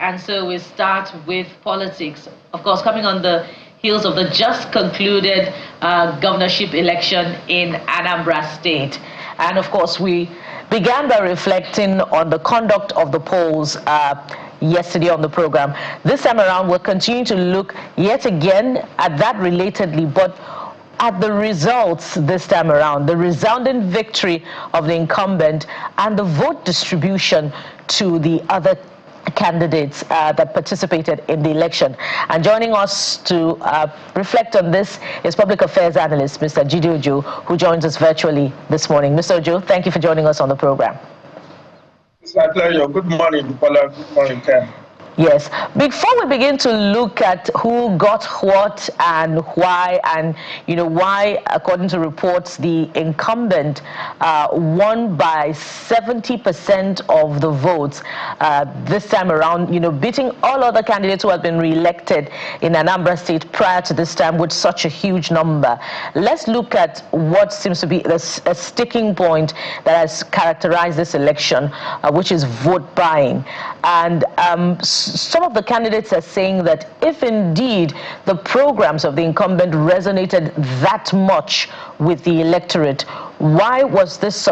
and so we start with politics. Of course, coming on the heels of the just concluded governorship election in Anambra State. And of course, we began by reflecting on the conduct of the polls yesterday on the program. This time around, we'll continue to look yet again at that relatedly, but at the results this time around, the resounding victory of the incumbent and the vote distribution to the other candidates that participated in the election. And joining us to reflect on this is Public Affairs Analyst, Mr. Jide Ojo, who joins us virtually this morning. Mr. Ojo, thank you for joining us on the program. It's my pleasure. Good morning, Bukola. Good morning, Ken. Yes. Before we begin to look at who got what and why, and why, according to reports, the incumbent won by 70% of the votes this time around, beating all other candidates who had been re-elected in Anambra State prior to this time with such a huge number. Let's look at what seems to be a sticking point that has characterized this election, which is vote buying. And some of the candidates are saying that if indeed the programs of the incumbent resonated that much with the electorate, why was this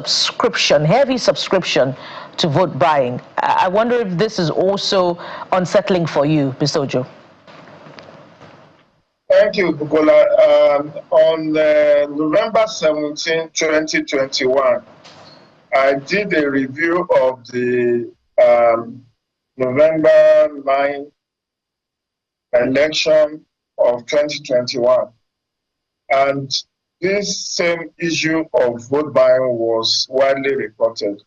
heavy subscription to vote buying? I wonder if this is also unsettling for you, Mr. Ojo. Thank you, Bukola. On November 17, 2021, I did a review of the November 9 election of 2021. And this same issue of vote buying was widely reported.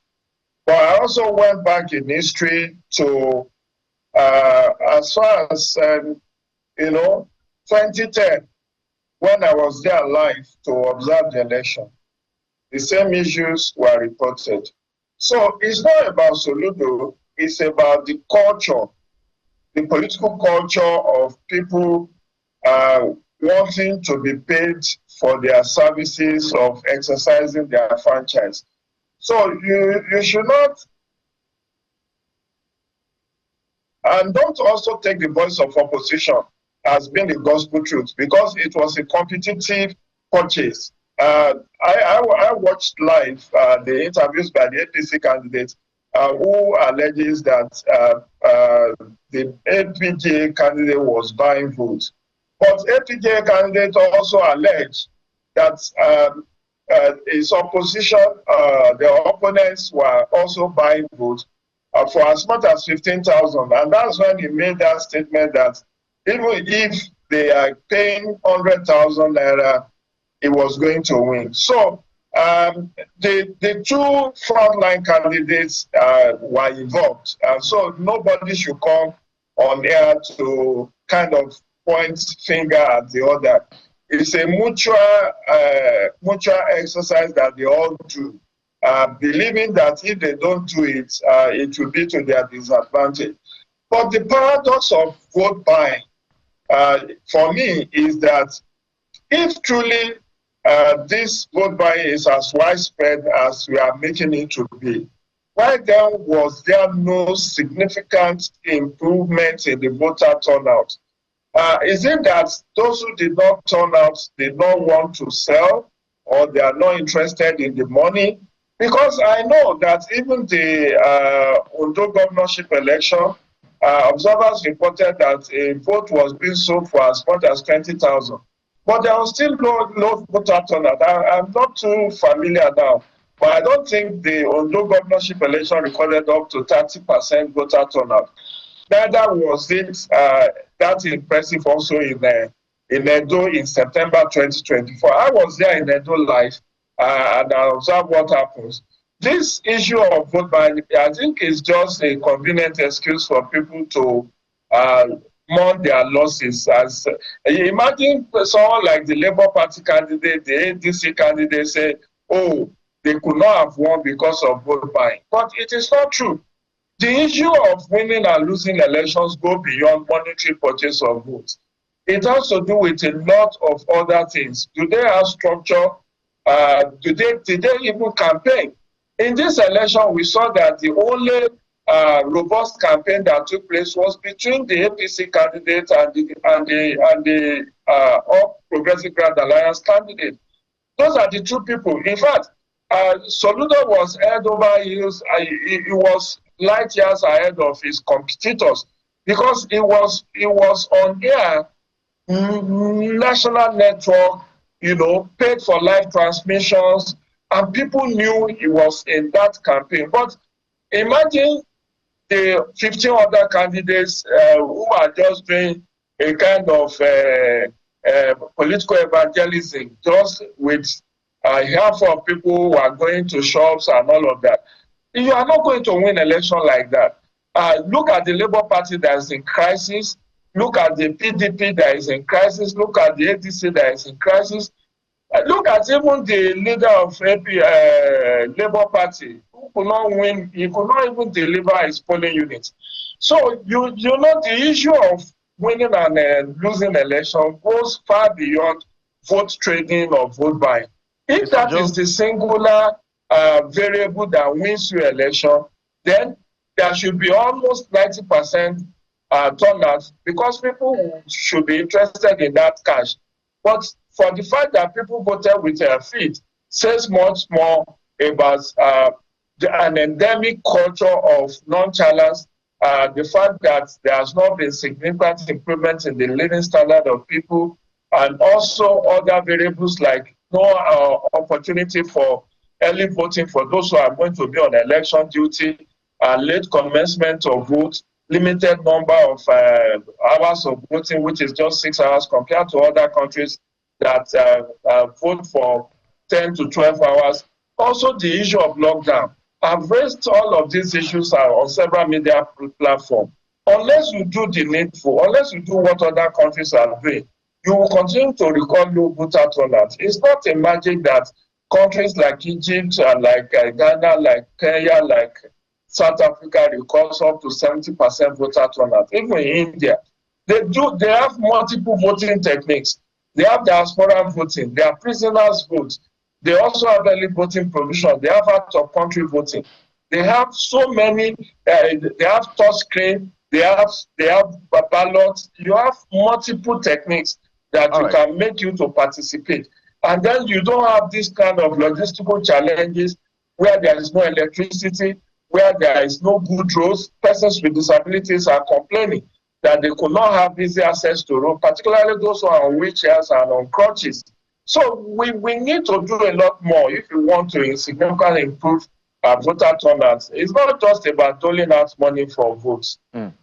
But I also went back in history to as far as 2010, when I was there live to observe the election. The same issues were reported. So it's not about Soludo. It's about the culture, the political culture of people wanting to be paid for their services of exercising their franchise. So you should not, and don't also take the voice of opposition as being the gospel truth, because it was a competitive purchase. I watched live the interviews by the APC candidates who alleges that the APJ candidate was buying votes. But APJ candidate also alleged that his opposition, their opponents were also buying votes for as much as 15,000. And that's when he made that statement that even if they are paying 100,000 naira, he was going to win. So the two frontline candidates were involved. So nobody should come on air to kind of point finger at the other. It's a mutual exercise that they all do, believing that if they don't do it, it will be to their disadvantage. But the paradox of vote buying, for me, is that if truly this vote buying is as widespread as we are making it to be, why then was there no significant improvement in the voter turnout? Is it that those who did not turn out did not want to sell, or they are not interested in the money? Because I know that even the Ondo governorship election, observers reported that a vote was being sold for as much as 20,000. But there was still low voter turnout. I'm not too familiar now, but I don't think the Ondo governorship election recorded up to 30% voter turnout. Neither was it that impressive also in Edo in September 2024. I was there in Edo live and I observed what happens. This issue of vote buying, I think, is just a convenient excuse for people to mourn their losses. As imagine someone like the Labour Party candidate, the ADC candidate, say, "Oh, they could not have won because of vote buying." But it is not true. The issue of winning and losing elections go beyond monetary purchase of votes. It has to do with a lot of other things. Do they have structure? Did they even campaign? In this election, we saw that the only robust campaign that took place was between the APC candidate and the All Progressive Grand Alliance candidate. Those are the two people. In fact, Soludo was head over heels. He was light years ahead of his competitors because he was on air, national network, paid for live transmissions, and people knew he was in that campaign. But imagine the 15 other candidates who are just doing a kind of political evangelism, just with half of people who are going to shops and all of that. You are not going to win an election like that. Look at the Labour Party that is in crisis. Look at the PDP that is in crisis. Look at the ADC that is in crisis. Look at even the leader of Labour Party, who could not win. He could not even deliver his polling units. So you know the issue of winning and losing election goes far beyond vote trading or vote buying. If that is the singular variable that wins you election, then there should be almost 90% turnout because people should be interested in that cash. But for the fact that people voted with their feet says much more about an endemic culture of nonchalance, the fact that there has not been significant improvement in the living standard of people, and also other variables like no opportunity for early voting for those who are going to be on election duty, late commencement of vote, limited number of hours of voting, which is just 6 hours compared to other countries that vote for 10 to 12 hours. Also, the issue of lockdown. I've raised all of these issues on several media platforms. Unless you do the needful, unless you do what other countries are doing, you will continue to record low voter turnout. It's not a magic that countries like Egypt, like Ghana, like Kenya, like South Africa records up to 70% voter turnout. Even in India, they have multiple voting techniques. They have diaspora voting, they have prisoners vote. They also have early voting provision. They have out-of-country voting. They have so many. They have touchscreen. They have ballots. You have multiple techniques that can make you to participate. And then you don't have this kind of logistical challenges where there is no electricity, where there is no good roads. Persons with disabilities are complaining that they could not have easy access to roads, particularly those who are on wheelchairs and on crutches. So we need to do a lot more if we want to significantly improve voter turnout. It's not just about doling out money for votes. Well,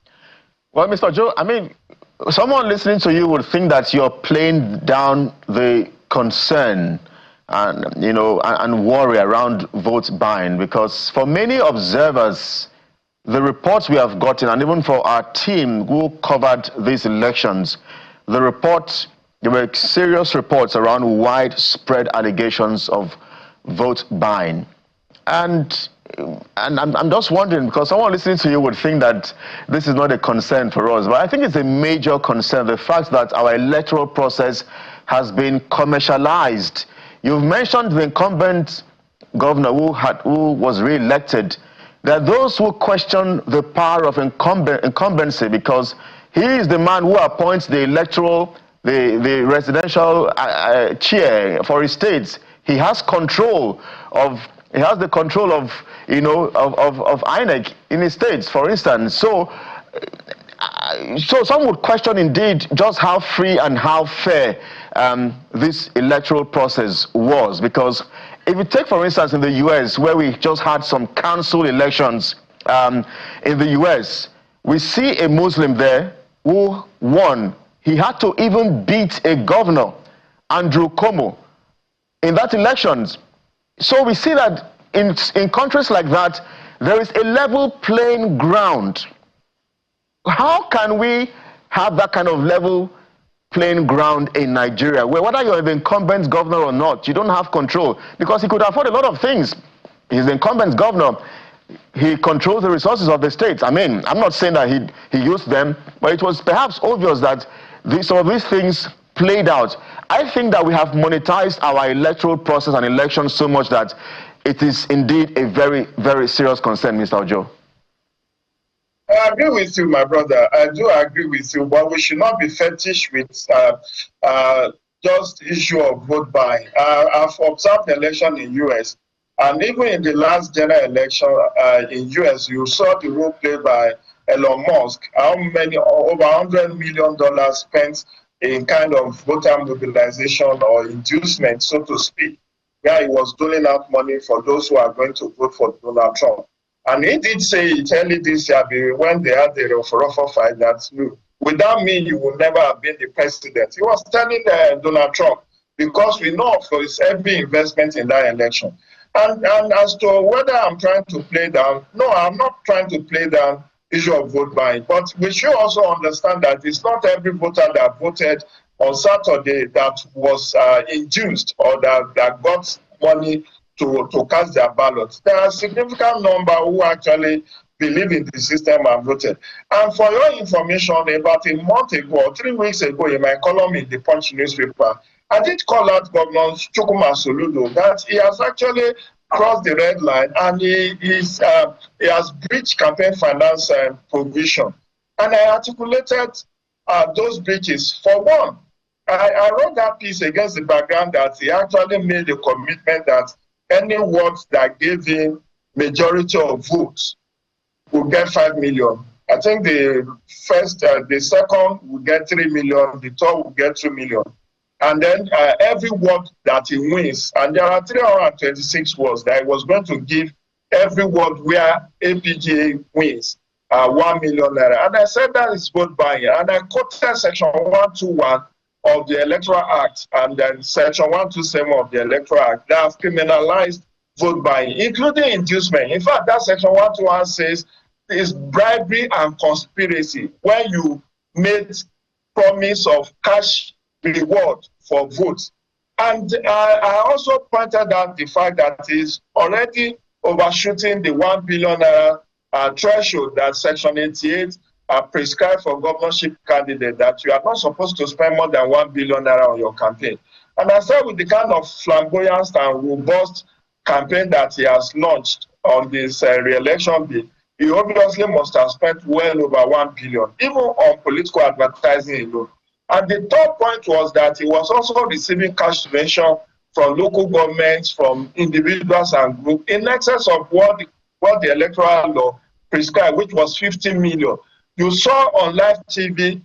Mr. Joe, I mean, someone listening to you would think that you're playing down the concern and and worry around vote buying, because for many observers, the reports we have gotten, and even for our team who covered these elections, there were serious reports around widespread allegations of vote buying. And I'm just wondering, because someone listening to you would think that this is not a concern for us, but I think it's a major concern, the fact that our electoral process has been commercialized. You've mentioned the incumbent governor who was re-elected. There are those who question the power of incumbency, because he is the man who appoints the the residential chair for his states. He has control of. He has the control of INEC in his states, for instance. So some would question indeed just how free and how fair this electoral process was, because if you take, for instance, in the U.S., where we just had some council elections in the U.S., we see a Muslim there who won. He had to even beat a governor, Andrew Cuomo, in that elections. So we see that in countries like that, there is a level playing ground. How can we have that kind of level playing ground in Nigeria, where whether you're the incumbent governor or not, you don't have control? Because he could afford a lot of things. He's the incumbent governor. He controls the resources of the state. I mean, I'm not saying that he used them, but it was perhaps obvious that some of these things played out. I think that we have monetized our electoral process and elections so much that it is indeed a very, very serious concern, Mr. Ojo. I agree with you, my brother. I do agree with you, but we should not be fetish with just issue of vote buying. I've observed the election in US, and even in the last general election in US, you saw the role played by Elon Musk. How many, over $100 million spent in kind of voter mobilization or inducement, so to speak, where he was doling out money for those who are going to vote for Donald Trump. And he did say it early this year when they had the rough fight that, look, without me, you would never have been the president. He was telling Donald Trump, because we know of his heavy investment in that election. And as to whether I'm trying to play down, no, I'm not trying to play down issue of vote buying. But we should also understand that it's not every voter that voted on Saturday that was induced or that got money to cast their ballots. There are a significant number who actually believe in the system and voted. And for your information, about a month ago, or 3 weeks ago, in my column in the Punch newspaper, I did call out Governor Soludo that he has actually crossed the red line and he has breached campaign finance provision. And I articulated those breaches. For one, I wrote that piece against the background that he actually made a commitment that any ward that gave him majority of votes will get 5 million. I think the second will get 3 million, the third will get 2 million. And then every ward that he wins, and there are 326 wards that he was going to give every ward where APGA wins 1 million naira. And I said that is vote buying. And I quoted section 121 of the Electoral Act and then section 127 of the Electoral Act that have criminalized vote buying, including inducement. In fact, that section 121 says is bribery and conspiracy when you made promise of cash reward for votes. And I also pointed out the fact that is already overshooting the 1 billion threshold that section 88 prescribed for governorship candidate, that you are not supposed to spend more than 1 billion naira on your campaign. And I said with the kind of flamboyance and robust campaign that he has launched on this re-election bill, he obviously must have spent well over 1 billion, even on political advertising alone. And the third point was that he was also receiving cash donation from local governments, from individuals and groups, in excess of what the electoral law prescribed, which was 50 million. You saw on live TV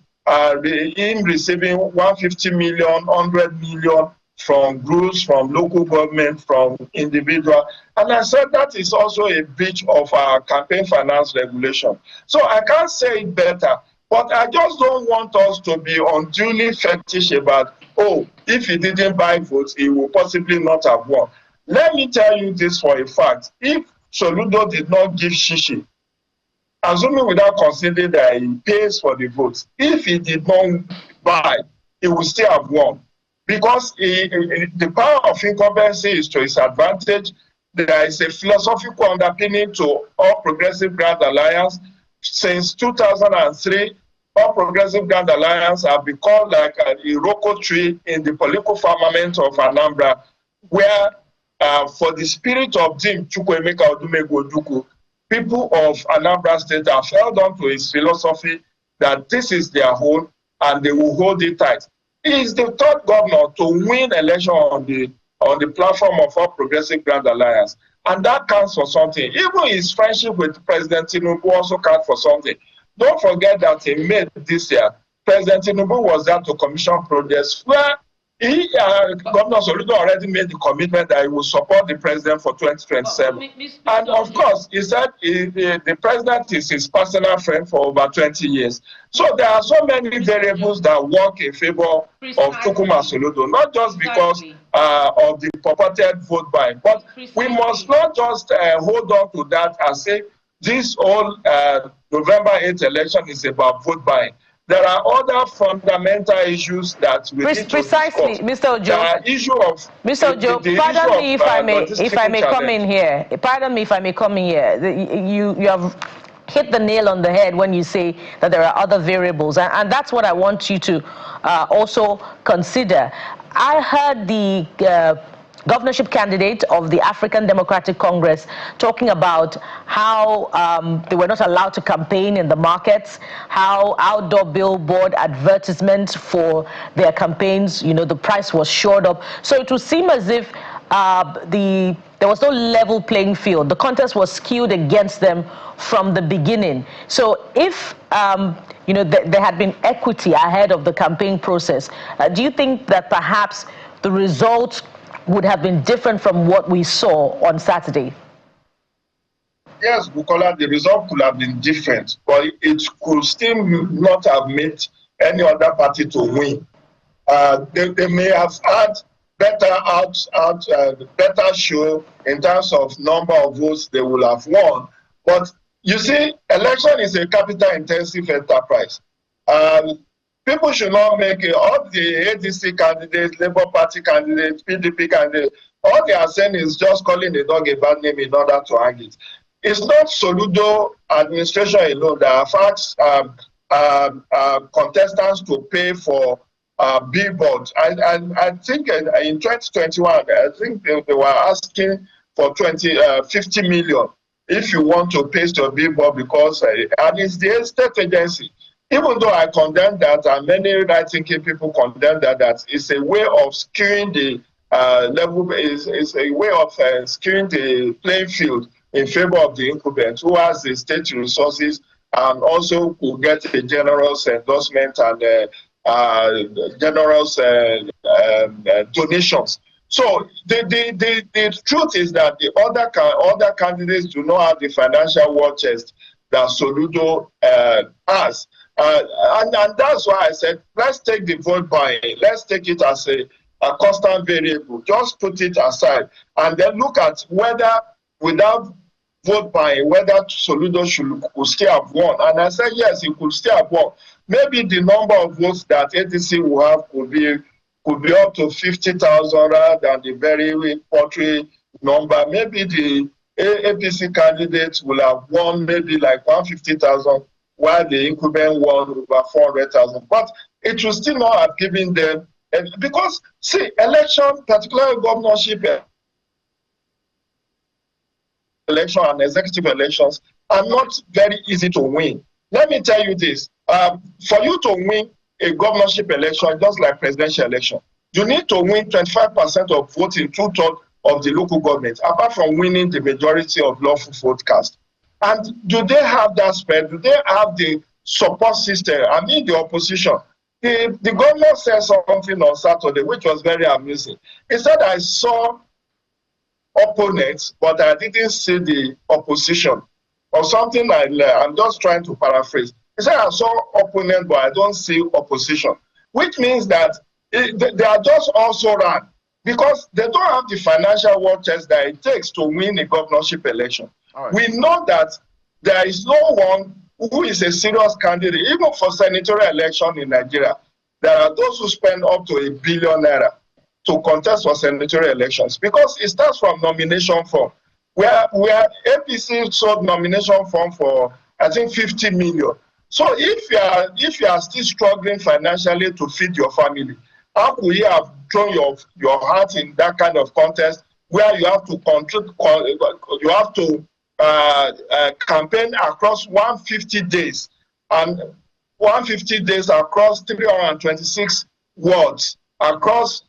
him receiving 150 million, 100 million from groups, from local government, from individuals. And I said that is also a breach of our campaign finance regulation. So I can't say it better, but I just don't want us to be unduly fetish about, oh, if he didn't buy votes, he will possibly not have won. Let me tell you this for a fact. If Soludo did not give Shishi, assuming without considering that he pays for the votes, if he did not buy, he would still have won. Because the power of incumbency is to his advantage. There is a philosophical underpinning to All Progressive Grand Alliance. Since 2003, All Progressive Grand Alliance have become like a Iroko tree in the political firmament of Anambra, where for the spirit of Jim Chukwuemeka Odumegwu Ojukwu, people of Anambra State have held on to his philosophy that this is their own and they will hold it tight. He is the third governor to win election on the platform of All Progressive Grand Alliance. And that counts for something. Even his friendship with President Tinubu also counts for something. Don't forget that in May this year, President Tinubu was there to commission projects where Governor Soludo already made the commitment that he will support the president for 2027. And of course, he said the president is his personal friend for over 20 years. So there are so many variables that work in favor of Chukwuma Soludo, not just because of the purported vote buying, but we must not just hold on to that and say this whole November 8th election is about vote buying. There are other fundamental issues that we need to precisely, discuss. Mr. Ojo. There are issue of Mr. Ojo, pardon me if I may come in here. Pardon me if I may come in here. You have hit the nail on the head when you say that there are other variables, and that's what I want you to also consider. I heard the governorship candidate of the African Democratic Congress, talking about how they were not allowed to campaign in the markets, how outdoor billboard advertisements for their campaigns, the price was shored up. So it would seem as if there was no level playing field. The contest was skewed against them from the beginning. So if there had been equity ahead of the campaign process, do you think that perhaps the results would have been different from what we saw on Saturday? Yes, Bukola, the result could have been different, but it could still not have made any other party to win. They may have had better show in terms of number of votes they will have won. But you see, election is a capital-intensive enterprise. People should not make it. All the ADC candidates, Labour Party candidates, PDP candidates, all they are saying is just calling a dog a bad name in order to hang it. It's not Soludo administration alone that affects contestants to pay for billboards. I think in 2021, I think they were asking for 50 million if you want to paste your billboard, because and it's the state agency. Even though I condemn that, and many right-thinking people condemn that it's a way of skewing the level, is a way of skewing the playing field in favor of the incumbent, who has the state resources and also could get a generous endorsement and generous donations. So the truth is that the other candidates do not have the financial war chest that Soludo has. And that's why I said, let's take the vote buying. Let's take it as a constant variable. Just put it aside and then look at whether, without vote buying, whether Soludo could still have won. And I said, yes, he could still have won. Maybe the number of votes that ADC will have could be up to 50,000 rather than the very paltry number. Maybe the APC candidates will have won maybe like 150,000, while the incumbent won over 400,000. But it will still not have given them, because, see, election, particularly governorship election and executive elections, are not very easy to win. Let me tell you this. For you to win a governorship election, just like presidential election, you need to win 25% of votes in 2/3 of the local government, apart from winning the majority of lawful vote cast. And do they have that spread? Do they have the support system? I mean, the opposition. The governor said something on Saturday, which was very amusing. He said, I saw opponents, but I didn't see the opposition, or something like that. I'm just trying to paraphrase. He said, I saw opponents, but I don't see opposition, which means that they are just also run because they don't have the financial war chest that it takes to win a governorship election. Right. We know that there is no one who is a serious candidate, even for senatorial election in Nigeria. There are those who spend up to $1 billion to contest for senatorial elections, because it starts from nomination form. Where APC sold nomination form for, I think, 50 million. So if you are still struggling financially to feed your family, how could you have thrown your heart in that kind of contest where you have to campaign across 150 days, and 150 days across 326 wards, across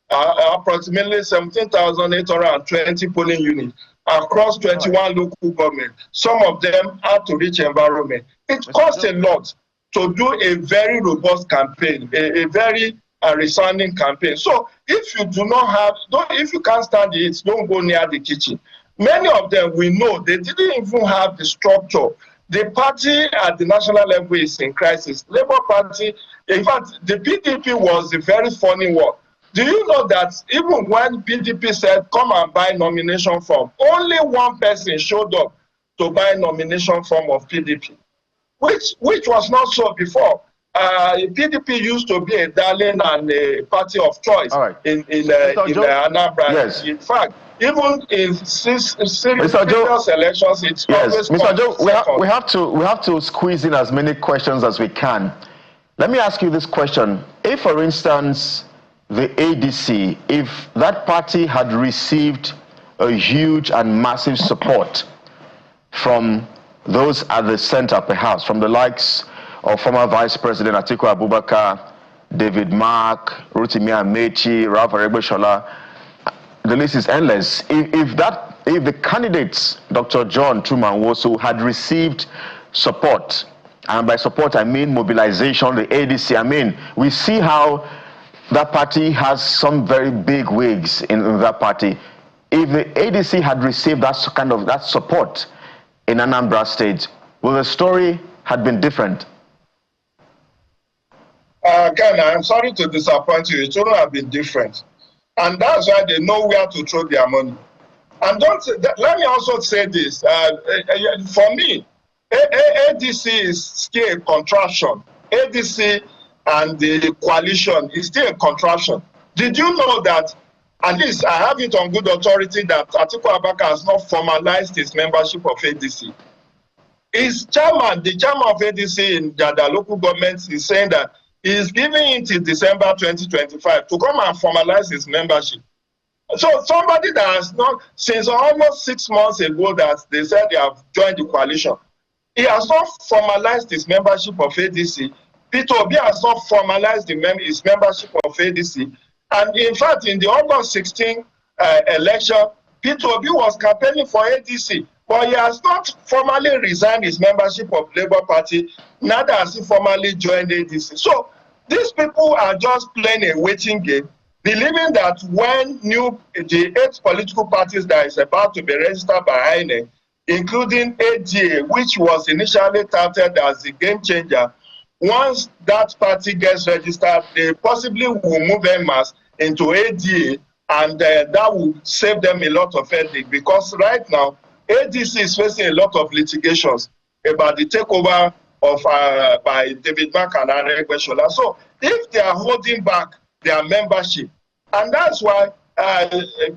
approximately 17,820 polling units, across 21 local governments. Some of them have to reach environment. It costs a lot to do a very robust campaign, a very resounding campaign. So if you do not have, if you can't stand it, don't go near the kitchen. Many of them, we know, they didn't even have the structure. The party at the national level is in crisis. Labour Party, in fact, the PDP was a very funny one. Do you know that even when PDP said, come and buy nomination form, only one person showed up to buy nomination form of PDP, which was not so before. PDP used to be a darling and a party of choice in Anambra. Yes. In fact, even in previous elections, it's always Mr. Joe, we have to squeeze in as many questions as we can. Let me ask you this question. If, for instance, the ADC, if that party had received a huge and massive support from those at the center, perhaps, from the likes of former Vice President Atiku Abubakar, David Mark, Rotimi Amechi, Ralph Aregbesola, the list is endless. If the candidates, Dr. John Truman Wosu, had received support, and by support I mean mobilization, the ADC, I mean, we see how that party has some very big wigs in that party. If the ADC had received that kind of support in Anambra State, well, the story had been different. Again, I'm sorry to disappoint you. It wouldn't have been different. And that's why they know where to throw their money. And let me also say this. For me, ADC is still a contraction. ADC and the coalition is still a contraction. Did you know that, at least I have it on good authority, that Atiku Abubakar has not formalized his membership of ADC? His chairman, the chairman of ADC in the local government, is saying that he is giving it till December 2025 to come and formalize his membership. So somebody that has not, since almost 6 months ago that they said they have joined the coalition, he has not formalized his membership of ADC. Peter Obi has not formalized his membership of ADC. And in fact, in the August 16 election, Peter Obi was campaigning for ADC, but he has not formally resigned his membership of Labour Party, neither has he formally joined ADC. So these people are just playing a waiting game, believing that when the 8 political parties that is about to be registered by INEC, including ADA, which was initially touted as the game changer, once that party gets registered, they possibly will move en masse into ADA, and that will save them a lot of headache, because right now, ADC is facing a lot of litigations about the takeover of by David Mark and Aregbesola. So if they are holding back their membership, and that's why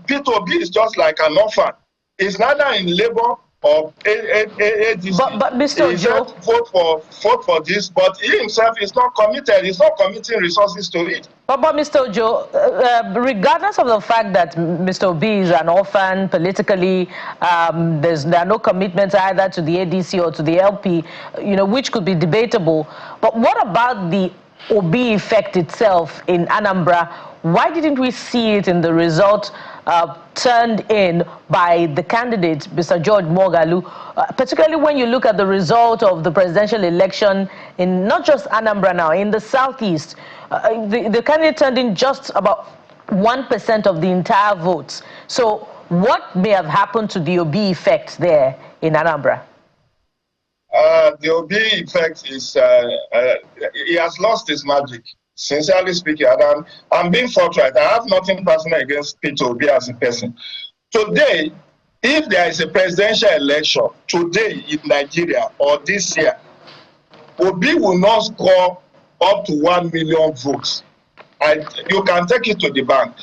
Peter Obi is just like an orphan. He's neither in Labour or ADC. But Mr. Joe, vote for this, but he himself is not committed. He's not committing resources to it. But Mr. Joe, regardless of the fact that Mr. Obi is an orphan politically, there are no commitments either to the ADC or to the LP, which could be debatable. But what about the Obi effect itself in Anambra? Why didn't we see it in the result turned in by the candidate, Mr. George Moghalu, particularly when you look at the result of the presidential election in not just Anambra now, in the southeast? The candidate turned in just about 1% of the entire votes. So what may have happened to the Obi effect there in Anambra? The Obi effect is, he has lost his magic. Sincerely speaking, and I'm being forthright. I have nothing personal against Peter Obi as a person. Today, if there is a presidential election today in Nigeria or this year, Obi will not score up to 1 million votes. You can take it to the bank.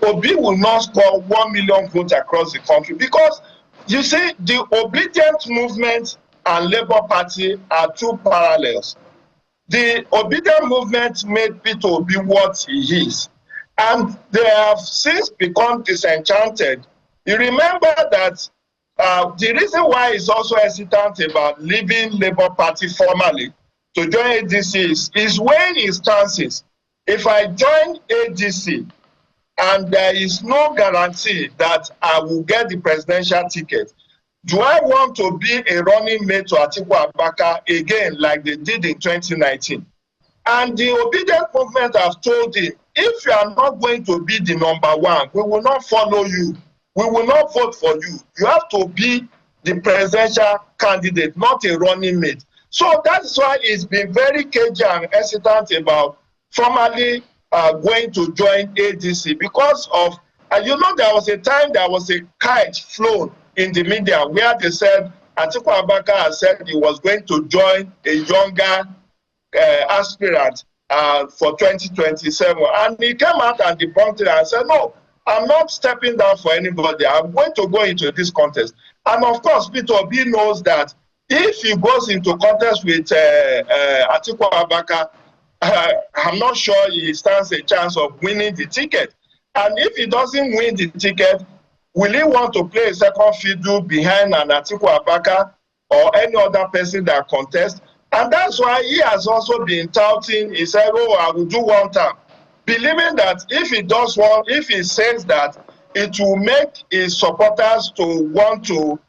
Obi will not score 1 million votes across the country, because you see, the obedient movement and Labour Party are two parallels. The obedient movement made Peter Obi what he is, and they have since become disenchanted. You remember that the reason why he's also hesitant about leaving Labour Party formally to join ADC is weighing his chances. If I join ADC and there is no guarantee that I will get the presidential ticket, do I want to be a running mate to Atiku Abubakar again like they did in 2019? And the obedient movement have told him, if you are not going to be the #1, we will not follow you. We will not vote for you. You have to be the presidential candidate, not a running mate. So that's why he's been very cagey and hesitant about formally going to join ADC, because of, there was a time there was a kite flown in the media where they said Atiku Abubakar said he was going to join a younger aspirant for 2027, and he came out and debunked it and said, no, I'm not stepping down for anybody. I'm going to go into this contest. And of course, Peter Obi knows that if he goes into contest with Atiku Abubakar, I'm not sure he stands a chance of winning the ticket. And if he doesn't win the ticket, will he want to play a second fiddle behind an Atiku Abubakar or any other person that contests? And that's why he has also been touting, he said, oh, I will do one term, believing that if he does one, if he says that, it will make his supporters to want to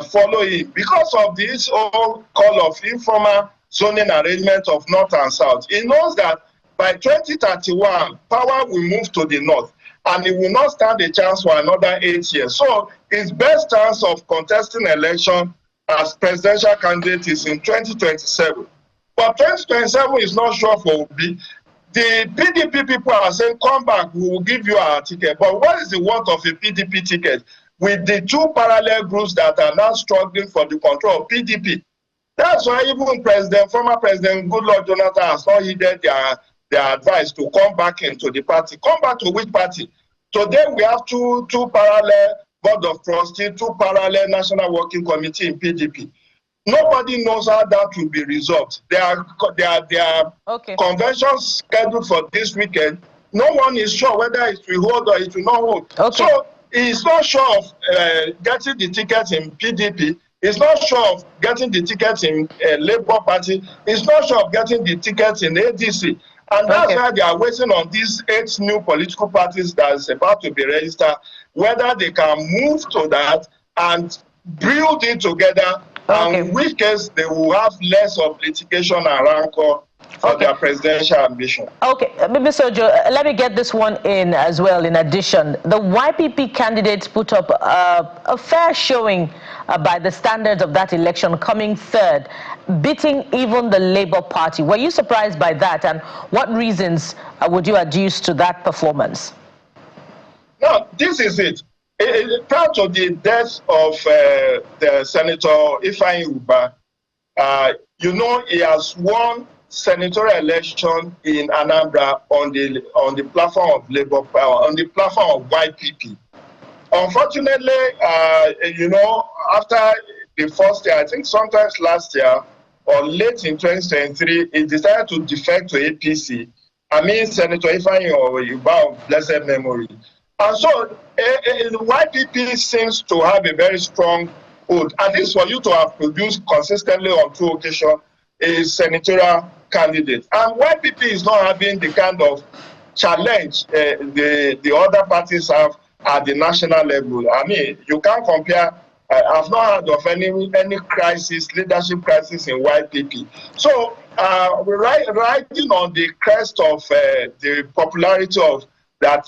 follow him because of this whole call of informal zoning arrangement of North and South. He knows that by 2031, power will move to the North, and he will not stand a chance for another 8 years. So his best chance of contesting election as presidential candidate is in 2027. But 2027 is not sure for Obi. The PDP people are saying, come back, we will give you our ticket. But what is the worth of a PDP ticket with the two parallel groups that are now struggling for the control of PDP? That's why even former President Goodluck Jonathan has not heeded their advice to come back into the party. Come back to which party? Today we have two parallel board of trustees, two parallel national working committee in PDP. Nobody knows how that will be resolved. There are conventions scheduled for this weekend. No one is sure whether it will hold or it will not hold. So he's not sure of getting the ticket in PDP. He's not sure of getting the ticket in Labour Party. He's not sure of getting the ticket in ADC. And that's why they are waiting on these 8 new political parties that is about to be registered, whether they can move to that and build it together. And in which case they will have less of litigation and rancor for their presidential ambition. Okay, Mr. Ojo, let me get this one in as well. In addition, the YPP candidates put up a fair showing by the standards of that election, coming third, beating even the Labour Party. Were you surprised by that, and what reasons would you adduce to that performance? No, this is it. Prior to the death of the Senator Ifeanyi Ubah, you know, he has won senatorial election in Anambra on the platform of Labour Power, on the platform of YPP. Unfortunately, you know, after the first year, I think sometimes last year or late in 2023, he decided to defect to APC. I mean, Senator Ifeanyi Ubah of blessed memory. And so, YPP seems to have a very strong hold. At least for you to have produced consistently on 2 occasions a senatorial candidate. And YPP is not having the kind of challenge the other parties have at the national level. I mean, you can't compare. I've not heard of any crisis, leadership crisis in YPP. So, riding on the crest of the popularity of that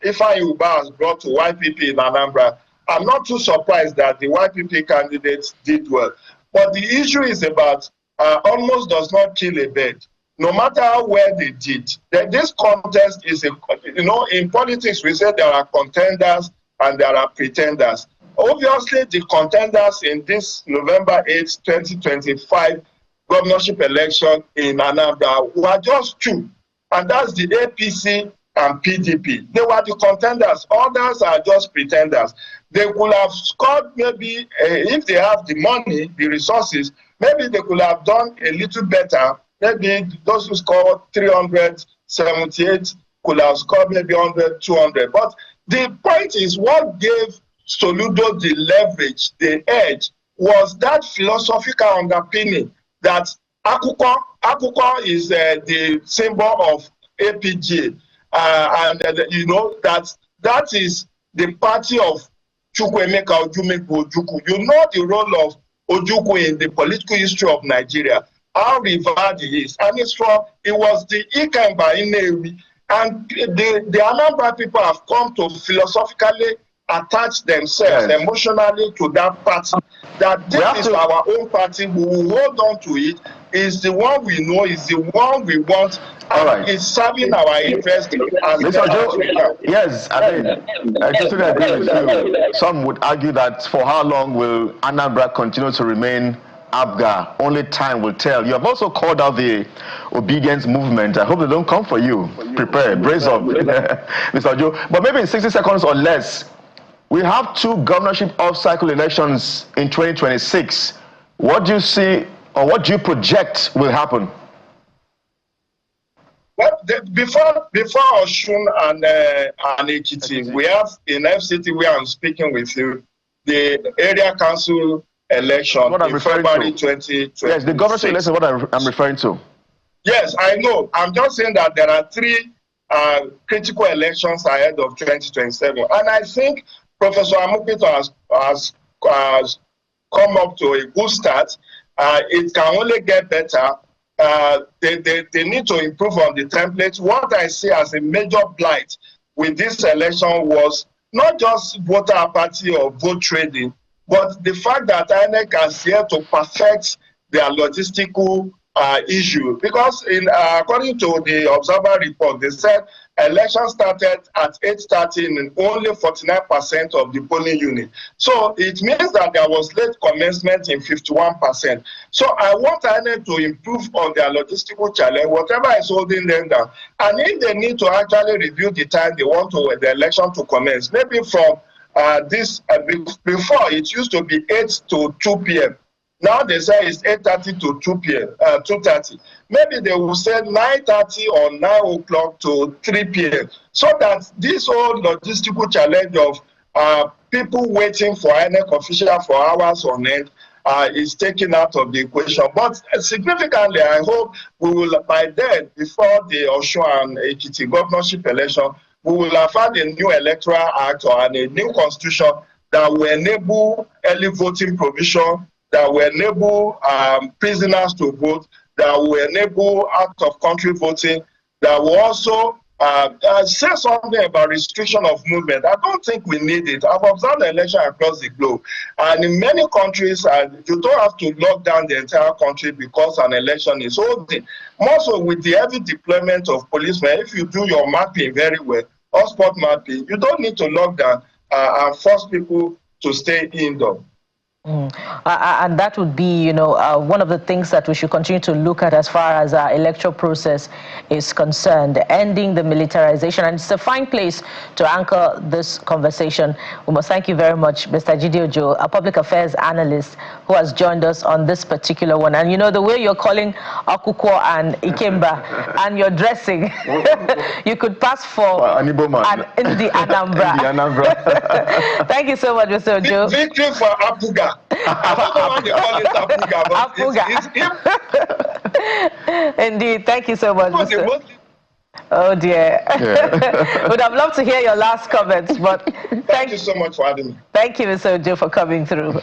Ifeanyi Ubah has brought to YPP in Anambra, I'm not too surprised that the YPP candidates did well. But the issue is about almost does not kill a bird. No matter how well they did, this contest is, you know, in politics we say there are contenders and there are pretenders. Obviously, the contenders in this November 8, 2025 governorship election in Anambra were just 2. And that's the APC and PDP. They were the contenders. Others are just pretenders. They could have scored maybe, if they have the money, the resources, maybe they could have done a little better. Maybe those who scored 378 could have scored maybe 100, 200. But the point is, what gave Soludo the leverage, the edge, was that philosophical underpinning that Akuko is the symbol of APG, and you know that is the party of Chukwuemeka Ojukwu. You know the role of Ojukwu in the political history of Nigeria, how revered he is, and it was the Ikemba Inewi, and the Anambra people have come to philosophically attach themselves emotionally to that party. That this is our own party, we will hold on to it. Is the one we know, is the one we want, and it's serving our interest as yes, I mean, I totally agree with you. Some would argue that for how long will Anambra continue to remain Abga? Only time will tell. You have also called out the obedience movement. I hope they don't come for you. Prepare, brace up, Mr. Ojo. But maybe in 60 seconds or less, we have 2 governorship off-cycle elections in 2026. What do you see, or what do you project will happen? before Oshun and Ekiti, we have in FCT where I'm speaking with you, the area council election in February 2026. Yes, the governorship election is what I'm referring to. Yes, I know. I'm just saying that there are 3 critical elections ahead of 2027. And I think Professor Amukito has come up to a good start. It can only get better. They need to improve on the template. What I see as a major blight with this election was not just voter apathy or vote trading, but the fact that INEC has yet to perfect their logistical issue. Because according to the Observer report, they said election started at 8:30 in only 49% of the polling unit. So it means that there was late commencement in 51%. So I want INEC to improve on their logistical challenge, whatever is holding them down. And if they need to actually review the time they want the election to commence, maybe from before it used to be 8 to 2 p.m. Now they say it's 8:30 to 2 p.m. 2:30. Maybe they will say 9:30 or 9 o'clock to 3 p.m. So that this whole logistical challenge of people waiting for INEC official for hours on end is taken out of the equation. But significantly, I hope we will, by then, before the Osun and Ekiti governorship election, we will have had a new electoral act or a new constitution that will enable early voting provision, that will enable prisoners to vote, that will enable out-of-country voting, that will also say something about restriction of movement. I don't think we need it. I've observed the election across the globe. And in many countries, you don't have to lock down the entire country because an election is holding. More so with the heavy deployment of policemen, if you do your mapping very well, hotspot mapping, you don't need to lock down and force people to stay indoors. And that would be, one of the things that we should continue to look at as far as our electoral process is concerned, ending the militarization. And it's a fine place to anchor this conversation. We must thank you very much, Mr. Jide Ojo, a public affairs analyst who has joined us on this particular one. And the way you're calling Akukwo and Ikemba and your dressing, you could pass for in the Anambra. Thank you so much, Mr. Ojo. Victory for Apuga. I don't know why they call it Apuga, but Indeed, thank you so much, Mr. Oh dear. Yeah. Would have loved to hear your last comments, but thank you so much for having me. Thank you, Mr. Ojo, for coming through.